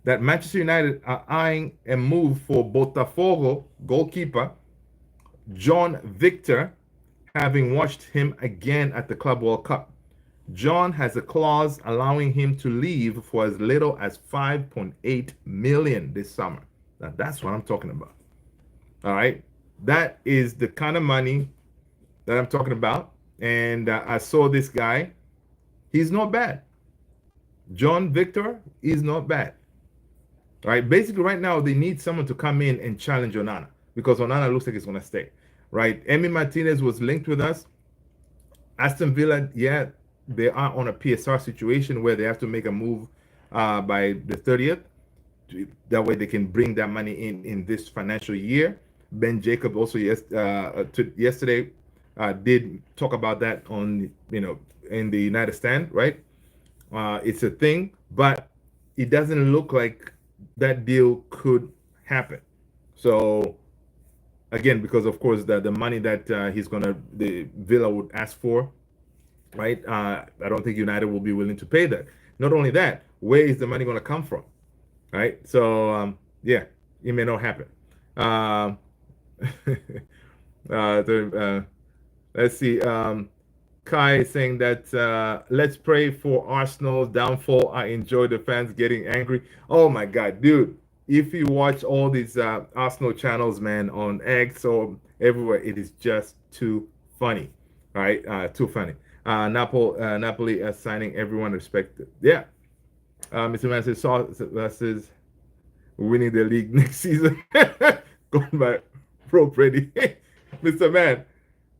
that Manchester United are eyeing a move for Botafogo goalkeeper John Victor, having watched him again at the Club World Cup. John has a clause allowing him to leave for as little as 5.8 million this summer. Now that's what I'm talking about. All right, that is the kind of money that I'm talking about. And I saw this guy. He's not bad. John Victor is not bad. All right, basically right now they need someone to come in and challenge Onana because Onana looks like he's going to stay. Right, Emi Martinez was linked with us. Aston Villa, yeah, they are on a PSR situation where they have to make a move by the 30th. That way they can bring that money in this financial year. Ben Jacob also yesterday did talk about that on in the United Stand, right? It's a thing, but it doesn't look like that deal could happen. So again, because of course the money that the Villa would ask for, right? I don't think United will be willing to pay that. Not only that, where is the money going to come from, right? So yeah, it may not happen. Let's see. Kai is saying that let's pray for Arsenal's downfall. I enjoy the fans getting angry. Oh my God, dude. If you watch all these Arsenal channels, man, on X or everywhere, it is just too funny, right? Too funny. Napoli signing everyone respected. Yeah. Mr. Man says winning the league next season. Going by pro ready. Mr. Man,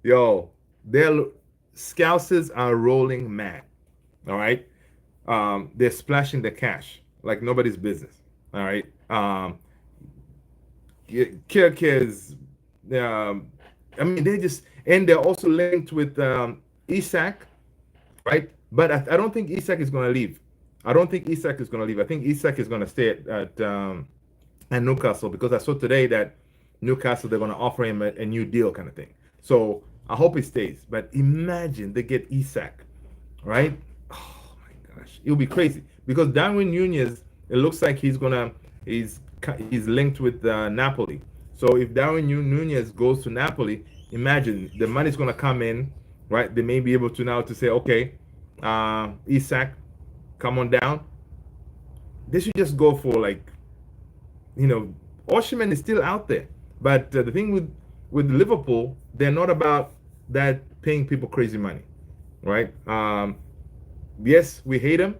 yo, their Scousers are rolling mad. All right. They're splashing the cash like nobody's business. All right. Gyokeres, I mean, they're also linked with Isak, right? But I don't think Isak is going to leave. I don't think Isak is going to leave. I think Isak is going to stay at Newcastle because I saw today that Newcastle, they're going to offer him a new deal kind of thing. So I hope he stays. But imagine they get Isak, right? Oh my gosh, it'll be crazy because Darwin Nunez, it looks like he's linked with Napoli. So if Darwin Nunez goes to Napoli, imagine the money's going to come in, right? They may be able to now to say, okay, Isak, come on down. They should just go for Osimhen is still out there. But the thing with with Liverpool, they're not about that paying people crazy money, right? Yes, we hate them,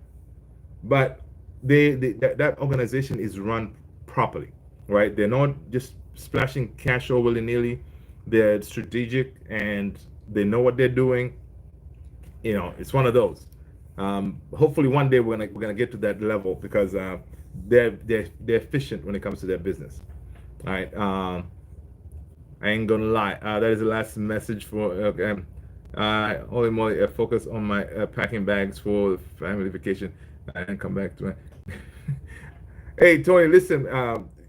but that organization is run properly, right? They're not just splashing cash over willy nilly. They're strategic and they know what they're doing. It's one of those. Hopefully, one day we're gonna get to that level because they're efficient when it comes to their business. All right. I ain't gonna lie. That is the last message for. Okay. Holy moly! Focus on my packing bags for family vacation and come back to it. Hey, Tony, listen.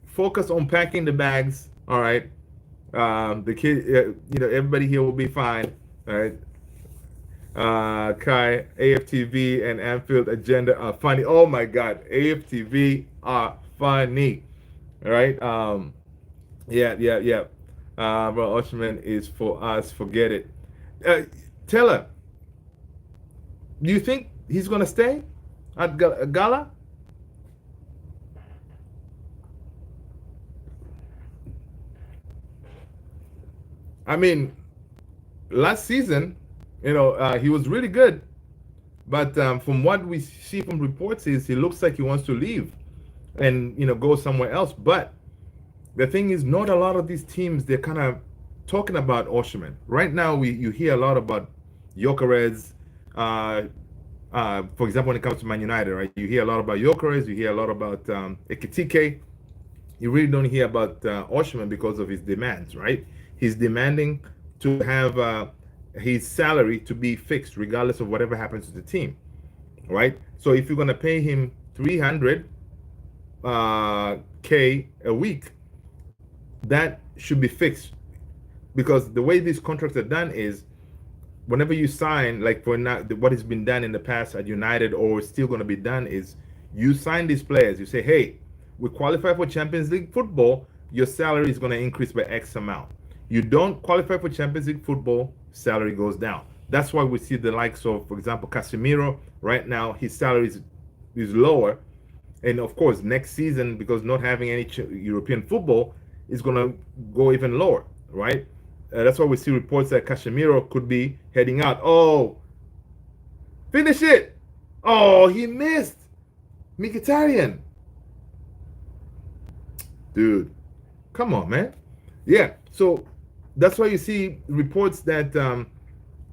Focus on packing the bags. All right. The kid, everybody here will be fine. All right. Kai, AFTV and Anfield Agenda are funny. Oh my God, AFTV are funny. All right. Yeah, yeah, yeah. Bro, Oshman is for us. Forget it. Taylor, do you think he's gonna stay at Gala? I mean, last season, he was really good. But from what we see from reports, is he looks like he wants to leave and go somewhere else. But the thing is, not a lot of these teams they're kind of talking about Osherman right now. You hear a lot about Gyokeres. For example, when it comes to Man United, right? You hear a lot about Gyokeres. You hear a lot about Ekitike. You really don't hear about Osherman because of his demands, right? He's demanding to have his salary to be fixed regardless of whatever happens to the team, right? So if you're gonna pay him 300 k a week, that should be fixed because the way these contracts are done is whenever you sign, like for now, what has been done in the past at United or still going to be done is you sign these players. You say, hey, we qualify for Champions League football. Your salary is going to increase by X amount. You don't qualify for Champions League football, salary goes down. That's why we see the likes of, for example, Casemiro. Right now, his salary is lower. And of course, next season, because not having any European football, is going to go even lower, right? That's why we see reports that Casemiro could be heading out. Oh, finish it! Oh, he missed. Mkhitaryan. Dude, come on, man. Yeah, so that's why you see reports that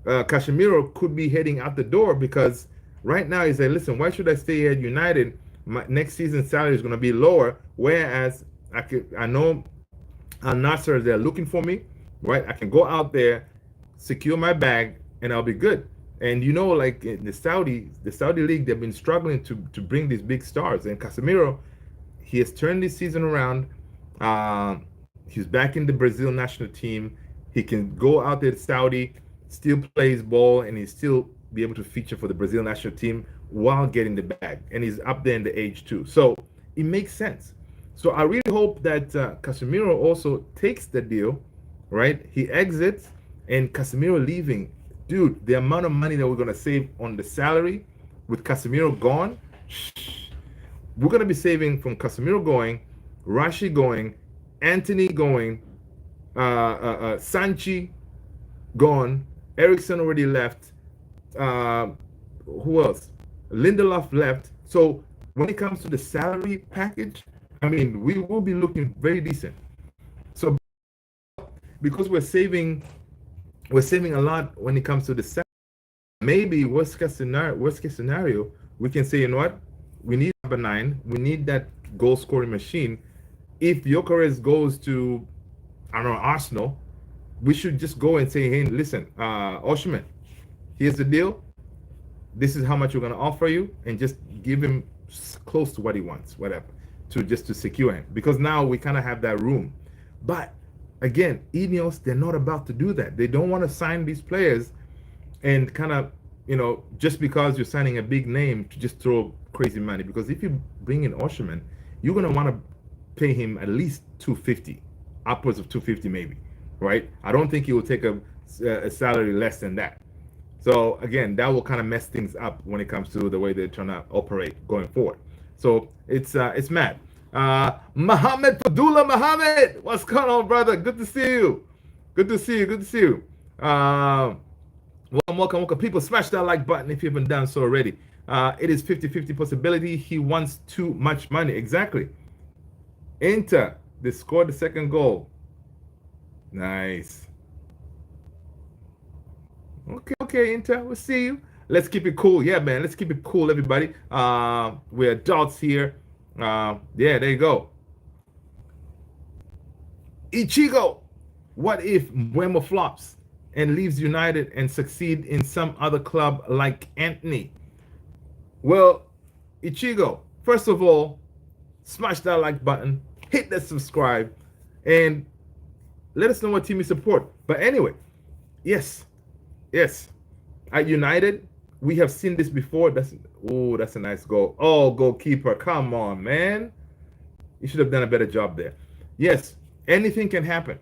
Casemiro could be heading out the door because right now he's like, listen, why should I stay at United? My next season's salary is going to be lower, whereas I know Al Nasser, they're looking for me, right? I can go out there, secure my bag, and I'll be good. And like in the Saudi league, they've been struggling to bring these big stars. And Casemiro, he has turned this season around. He's back in the Brazil national team. He can go out there to Saudi, still play his ball, and he still be able to feature for the Brazil national team while getting the bag. And he's up there in the age too. So it makes sense. So I really hope that Casemiro also takes the deal, right? He exits, and Casemiro leaving. Dude, the amount of money that we're going to save on the salary with Casemiro gone, we're going to be saving from Casemiro going, Rashi going, Anthony going, Sanchi gone, Ericsson already left. Who else? Lindelof left. So when it comes to the salary package, I mean, we will be looking very decent. So because we're saving a lot when it comes to the salary, maybe worst case scenario, we can say, you know what? We need number 9. We need that goal scoring machine. If Gyokeres goes to, I don't know, Arsenal, we should just go and say, hey, listen, Oshman, here's the deal. This is how much we're going to offer you, and just give him close to what he wants, whatever, to secure him. Because now we kind of have that room. But again, Ineos, they're not about to do that. They don't want to sign these players and kind of, just because you're signing a big name to just throw crazy money. Because if you bring in Oshman, you're going to want to pay him at least 250, upwards of 250 maybe, right? I don't think he will take a salary less than that. So again, that will kind of mess things up when it comes to the way they're trying to operate going forward. So it's mad. Mohammed Fadullah Mohammed, what's going on, brother? Good to see you. Good to see you. Good to see you. Welcome, welcome, welcome. People, smash that like button if you haven't done so already. It is 50-50 possibility. He wants too much money. Exactly. Inter, they scored the second goal. Nice. Okay, okay, Inter, we'll see you. Let's keep it cool. Yeah, man, let's keep it cool, everybody. We're adults here. Yeah, there you go. Ichigo, what if Mbeumo flops and leaves United and succeed in some other club like Anthony? Well, Ichigo, first of all, smash that like button, hit that subscribe, and let us know what team you support. But anyway, yes, yes, at United, we have seen this before. That's a nice goal. Oh, goalkeeper, come on, man. You should have done a better job there. Yes, anything can happen,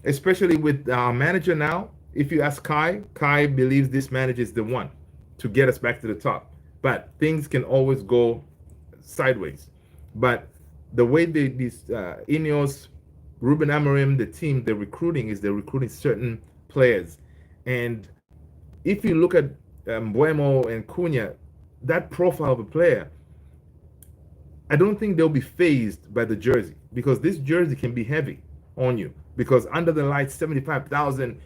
especially with our manager now. If you ask Kai, Kai believes this manager is the one to get us back to the top. But things can always go sideways. But the way these Ineos, Ruben Amorim, the team, they're recruiting certain players. And if you look at Mbeumo and Cunha, that profile of a player, I don't think they'll be phased by the jersey because this jersey can be heavy on you because under the lights, 75,000,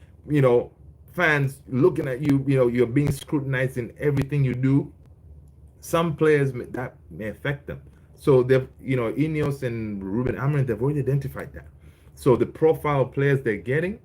fans looking at you, you're being scrutinized in everything you do. Some players that may affect them. So they've, Ineos and Ruben Amorim, they've already identified that. So the profile of players they're getting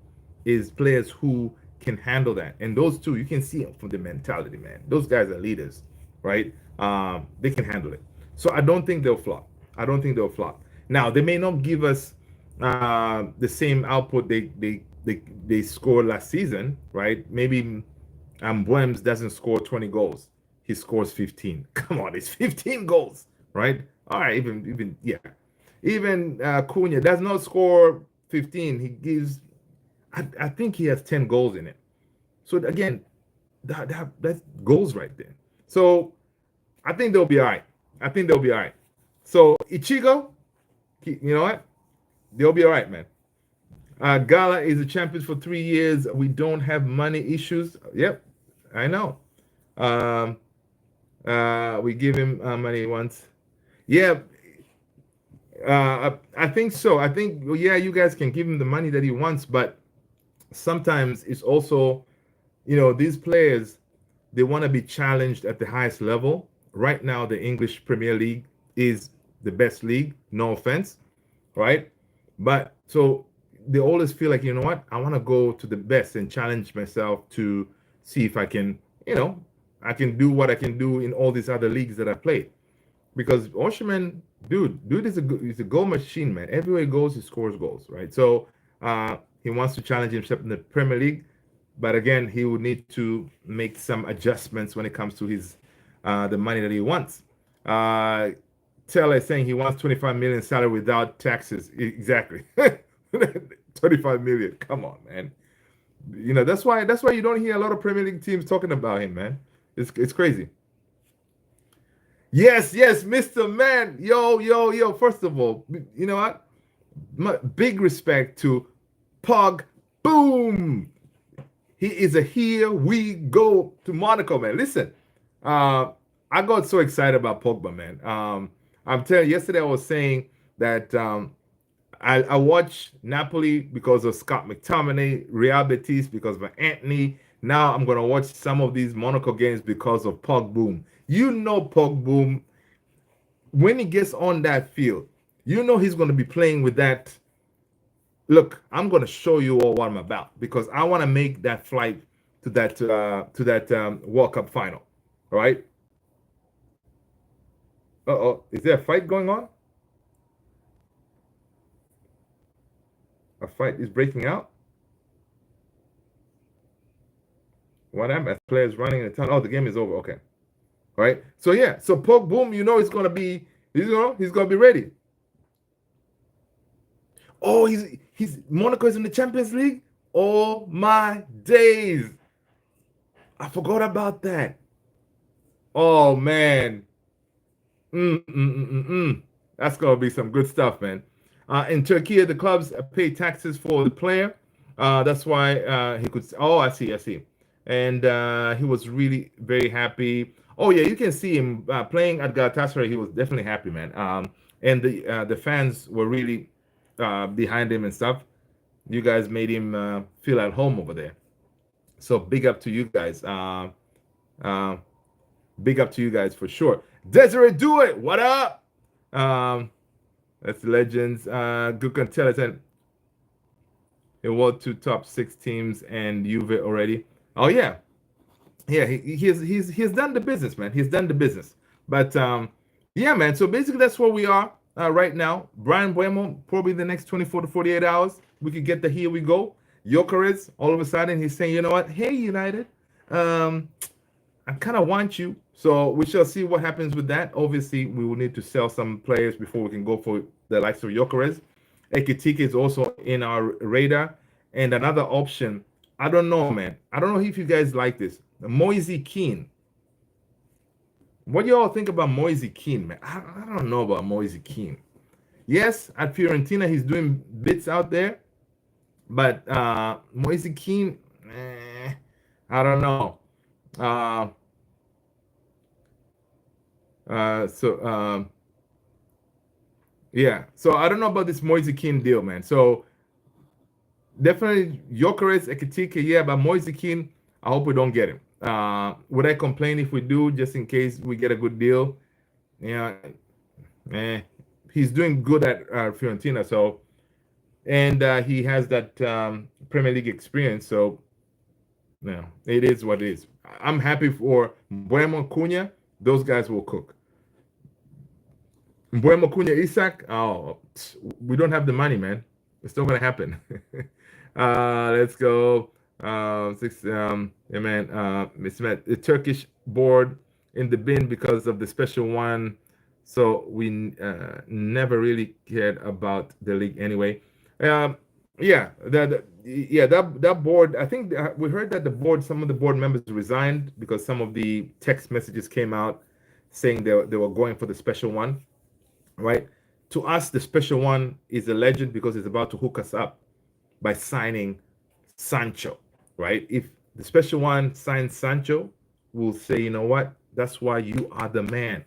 is players who can handle that. And those two, you can see it from the mentality, man. Those guys are leaders, right? They can handle it. So I don't think they'll flop. I don't think they'll flop. Now they may not give us the same output they scored last season, right? Maybe Mbeumo doesn't score 20 goals. He scores 15. Come on, it's 15 goals, right? All right, even yeah. Even Cunha does not score 15. He gives, I think he has 10 goals in it. So again, that's goals right there. So I think they'll be all right. I think they'll be all right. So Ichigo, you know what? They'll be all right, man. Gala is the champions for 3 years. We don't have money issues. Yep, I know. We give him money once. Yeah, I think so. I think, well, yeah, you guys can give him the money that he wants, but sometimes it's also, these players, they want to be challenged at the highest level. Right now, the English Premier League is the best league, no offense, right? But so they always feel like, you know what, I want to go to the best and challenge myself to see if I can, I can do what I can do in all these other leagues that I played. Because Osherman, dude is he's a goal machine, man. Everywhere he goes, he scores goals, right? So he wants to challenge himself in the Premier League, but again, he would need to make some adjustments when it comes to his the money that he wants. Taylor is saying he wants 25 million salary without taxes. Exactly, 25 million. Come on, man. That's why you don't hear a lot of Premier League teams talking about him, man. It's crazy. Yes, yes, Mr. Man. Yo, yo, yo. First of all, you know what? Big respect to Pog Boom. He is a here we go to Monaco, man. Listen, I got so excited about Pogba, man. I'm telling you, yesterday I was saying that I watched Napoli because of Scott McTominay, Real Betis because of Anthony. Now I'm going to watch some of these Monaco games because of Pog Boom. Pog Boom, when he gets on that field, he's going to be playing with that. Look, I'm going to show you all what I'm about because I want to make that flight to that World Cup final. All right. Uh-oh, is there a fight going on? A fight is breaking out? What happened? As players running in the town. Oh, the game is over. Okay. All right. So yeah. So Pog Boom, he's gonna be, he's gonna be ready. Oh, he's Monaco is in the Champions League. Oh my days! I forgot about that. Oh man. That's gonna be some good stuff, man. In Turkey, the clubs pay taxes for the player. That's why he could. Oh, I see, I see. And he was really very happy. Oh yeah, you can see him playing at Galatasaray. He was definitely happy, man. And the fans were really behind him and stuff. You guys made him feel at home over there. So big up to you guys. Uh, Big up to you guys for sure. Desiree, do it. What up? Um, that's legends. Good can tell us that it was two top six teams and Juve already. Oh yeah, yeah. He's done the business, man. He's done the business. But yeah, man. So basically, that's where we are right now. Brian Buemo, probably the next 24 to 48 hours, we could get the here we go. Gyokeres, all of a sudden, he's saying, you know what? Hey, United. Um, I kind of want you. So we shall see what happens with that. Obviously, we will need to sell some players before we can go for the likes of Gyokeres. Ekitike is also in our radar. And another option, I don't know, man. I don't know if you guys like this. Moise Kean. What do y'all think about Moise Kean, man? I don't know about Moise Kean. Yes, at Fiorentina, he's doing bits out there. But Moise Kean, I don't know. Uh, so yeah, so I don't know about this Moise Kean deal, man. So definitely Gyokeres, Ekitike, yeah, but Moise Kean, I hope we don't get him. Would I complain if we do, just in case we get a good deal? Yeah, he's doing good at Fiorentina, so and he has that Premier League experience, so yeah, it is what it is. I'm happy for Mbeumo Cunha. Those guys will cook. Mbeumo Cunha Isaac. Oh, we don't have the money, man. It's not gonna happen. Let's go. Six. Yeah, man. Miss Met, the Turkish board in the bin because of the special one. So we never really cared about the league anyway. Yeah, that board. I think we heard that the board, some of the board members resigned because some of the text messages came out saying they were going for the special one, right? To us, the special one is a legend because it's about to hook us up by signing Sancho, right? If the special one signs Sancho, we'll say, you know what? That's why you are the man.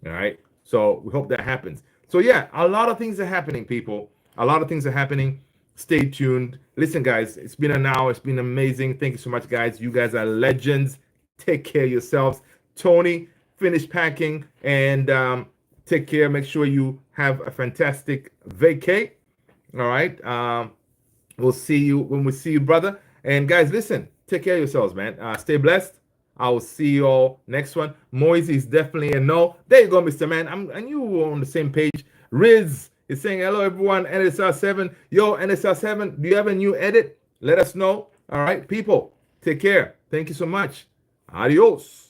All right. So we hope that happens. So yeah, a lot of things are happening, people. A lot of things are happening. Stay tuned. Listen, guys, it's been an hour. It's been amazing. Thank you so much, guys. You guys are legends. Take care of yourselves. Tony, finish packing and take care. Make sure you have a fantastic vacay. All right. We'll see you when we see you, brother. And guys, listen, take care of yourselves, man. Stay blessed. I will see you all next one. Moise is definitely a no. There you go, Mr. Man. And you were on the same page. Riz is saying, hello, everyone. NSR7. Yo, NSR7, do you have a new edit? Let us know. All right, people, take care. Thank you so much. Adios.